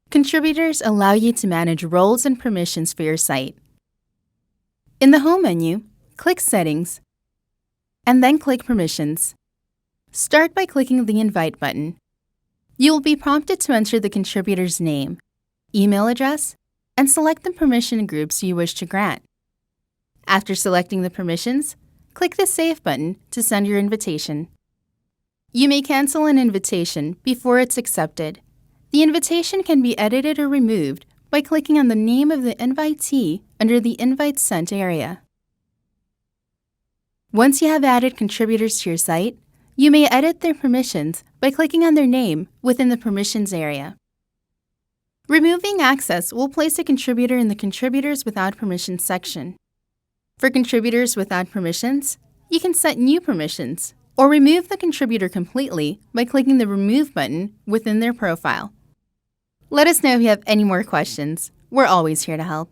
Contributors allow you to manage roles and permissions for your site. In the Home menu, click Settings, and then click Permissions. Start by clicking the Invite button. You will be prompted to enter the contributor's name, email address, and select the permission groups you wish to grant. After selecting the permissions, click the Save button to send your invitation. You may cancel an invitation before it's accepted. The invitation can be edited or removed by clicking on the name of the invitee under the Invite Sent area. Once you have added contributors to your site, you may edit their permissions by clicking on their name within the Permissions area. Removing access will place a contributor in the Contributors Without Permissions section. For contributors without permissions, you can set new permissions or remove the contributor completely by clicking the Remove button within their profile. Let us know if you have any more questions. We're always here to help.